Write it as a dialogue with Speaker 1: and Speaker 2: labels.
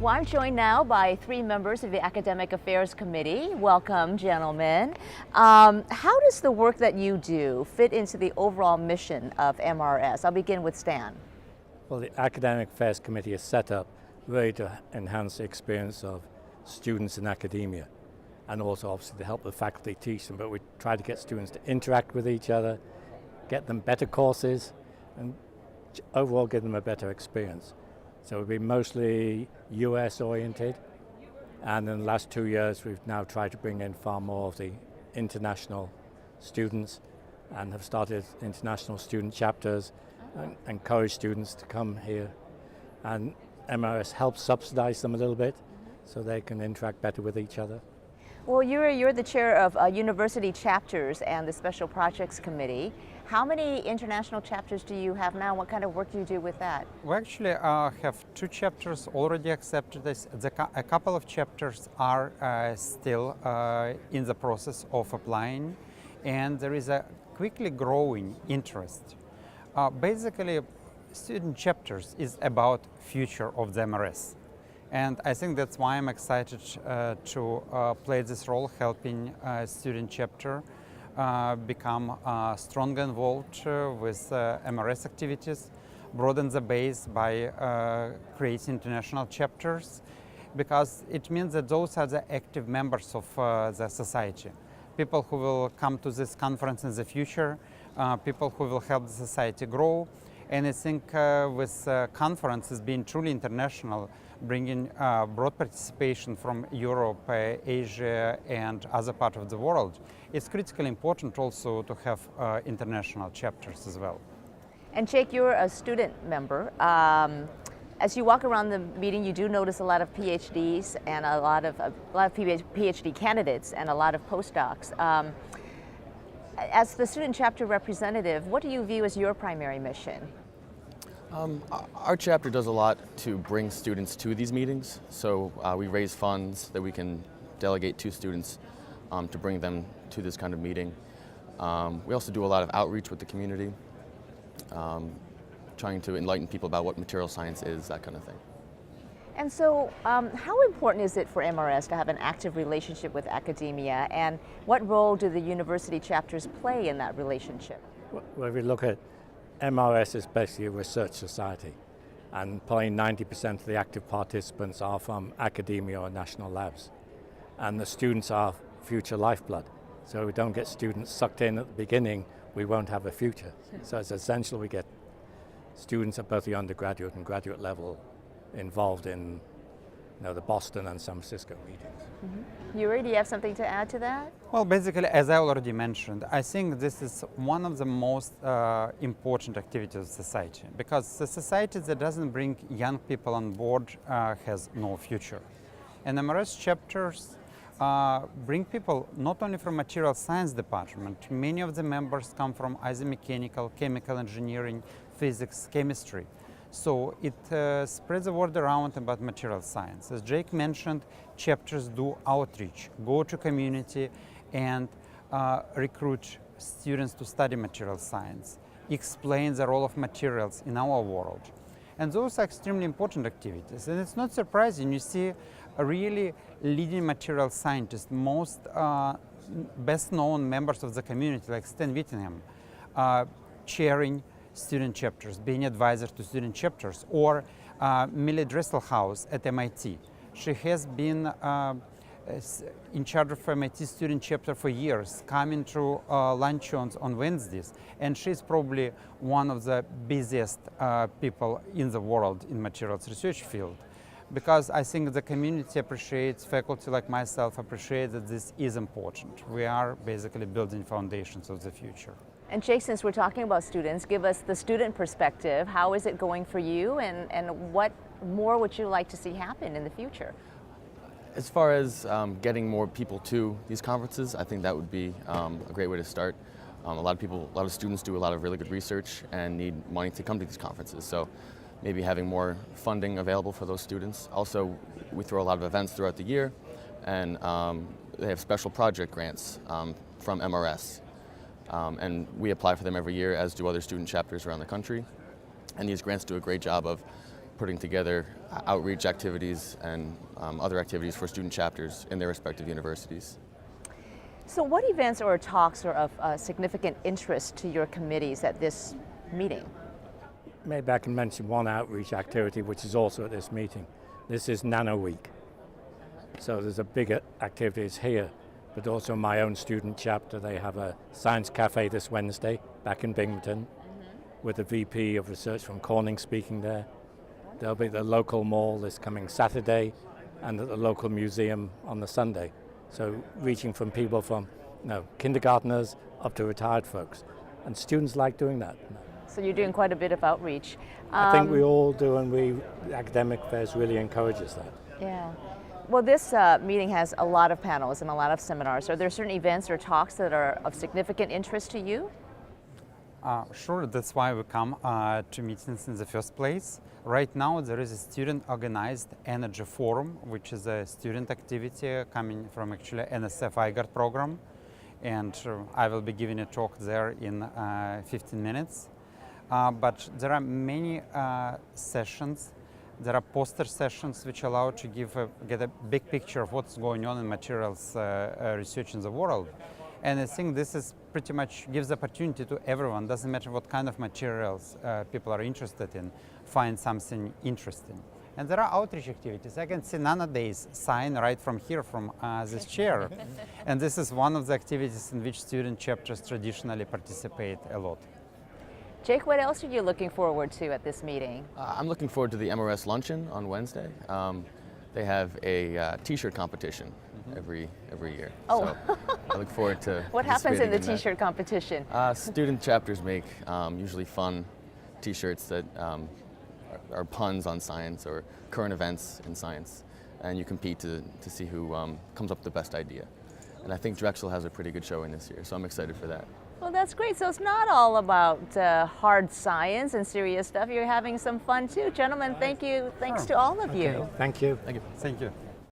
Speaker 1: Well, I'm joined now by three members of the Academic Affairs Committee. Welcome, gentlemen. How does the work that you do fit into the overall mission of MRS? I'll begin with Stan.
Speaker 2: Well, the Academic Affairs Committee is set up really to enhance the experience of students in academia, and also obviously to help the faculty teach them, but we try to get students to interact with each other, get them better courses, and overall give them a better experience. So we've been mostly US oriented, and in the last 2 years we've now tried to bring in far more of the international students and have started international student chapters and encourage students to come here, and MRS helps subsidize them a little bit so they can interact better with each other.
Speaker 1: Well, you're the chair of university chapters and the Special Projects Committee. How many international chapters do you have now? What kind of work do you do with that?
Speaker 3: We actually have 2 chapters already accepted. A couple of chapters are still in the process of applying, and there is a quickly growing interest. Basically, student chapters is about future of the MRS. And I think that's why I'm excited to play this role, helping student chapter become strong involved with MRS activities, broaden the base by creating international chapters, because it means that those are the active members of the society. People who will come to this conference in the future, people who will help the society grow. And I think with conferences being truly international, bringing broad participation from Europe, Asia, and other parts of the world, it's critically important also to have international chapters as well.
Speaker 1: And Jake, you're a student member. As you walk around the meeting, you do notice a lot of PhDs and a lot of PhD candidates and a lot of postdocs. As the student chapter representative, what do you view as your primary mission?
Speaker 4: Our chapter does a lot to bring students to these meetings. So we raise funds that we can delegate to students to bring them to this kind of meeting. We also do a lot of outreach with the community, trying to enlighten people about what material science is, that kind of thing.
Speaker 1: And so, how important is it for MRS to have an active relationship with academia, and what role do the university chapters play in that relationship?
Speaker 2: Well, if we look at MRS is basically a research society, and probably 90% of the active participants are from academia or national labs. And the students are future lifeblood. So if we don't get students sucked in at the beginning, we won't have a future. So it's essential we get students at both the undergraduate and graduate level involved in the Boston and San Francisco meetings.
Speaker 1: Mm-hmm. Yuri, do you have something to add to that?
Speaker 3: Well, basically, as I already mentioned, I think this is one of the most important activities of society, because the society that doesn't bring young people on board has no future. And MRS chapters bring people not only from material science department. Many of the members come from either mechanical, chemical engineering, physics, chemistry. So it spreads the word around about material science. As Jake mentioned, chapters do outreach, go to community and recruit students to study material science, explain the role of materials in our world. And those are extremely important activities. And it's not surprising, you see a really leading material scientists, most best known members of the community like Stan Whittingham, chairing student chapters, being advisor to student chapters, or Millie Dresselhaus at MIT. She has been in charge of MIT student chapter for years, coming to luncheons on Wednesdays, and she's probably one of the busiest people in the world in materials research field. Because I think the community appreciates, faculty like myself appreciate that this is important. We are basically building foundations of the future.
Speaker 1: And Jake, since we're talking about students, give us the student perspective. How is it going for you, and what more would you like to see happen in the future?
Speaker 4: As far as getting more people to these conferences, I think that would be a great way to start. A lot of students do a lot of really good research and need money to come to these conferences. So maybe having more funding available for those students. Also, we throw a lot of events throughout the year, and they have special project grants from MRS. And we apply for them every year, as do other student chapters around the country. And these grants do a great job of putting together outreach activities and other activities for student chapters in their respective universities.
Speaker 1: So what events or talks are of significant interest to your committees at this meeting?
Speaker 2: Maybe I can mention one outreach activity which is also at this meeting. This is Nano Week. So there's a big activities here, but also my own student chapter. They have a science cafe this Wednesday back in Binghamton with the VP of Research from Corning speaking there. There'll be the local mall this coming Saturday and at the local museum on the Sunday. So reaching from people from kindergartners up to retired folks. And students like doing that.
Speaker 1: So you're doing quite a bit of outreach.
Speaker 2: I think we all do, and the academic fairs really encourages that.
Speaker 1: Yeah. Well, this meeting has a lot of panels and a lot of seminars. Are there certain events or talks that are of significant interest to you?
Speaker 3: Sure, that's why we come to meetings in the first place. Right now there is a student-organized energy forum, which is a student activity coming from actually NSF IGARD program. And I will be giving a talk there in 15 minutes. But there are many sessions. There are poster sessions which allow to get a big picture of what's going on in materials research in the world. And I think this is pretty much gives opportunity to everyone. Doesn't matter what kind of materials people are interested in, find something interesting. And there are outreach activities. I can see Nano Days sign right from here, from this chair. And this is one of the activities in which student chapters traditionally participate a lot.
Speaker 1: Jake, what else are you looking forward to at this meeting?
Speaker 4: I'm looking forward to the MRS luncheon on Wednesday. They have a T-shirt competition every year.
Speaker 1: Oh.
Speaker 4: So I look forward to
Speaker 1: What happens in the
Speaker 4: participating
Speaker 1: T-shirt competition?
Speaker 4: Student chapters make usually fun T-shirts that are puns on science or current events in science, and you compete to see who comes up with the best idea. And I think Drexel has a pretty good showing this year, so I'm excited for that.
Speaker 1: Well, that's great. So it's not all about hard science and serious stuff. You're having some fun too. Gentlemen, thank you. Thanks to all of you.
Speaker 2: Thank you.
Speaker 4: Thank you.
Speaker 3: Thank you.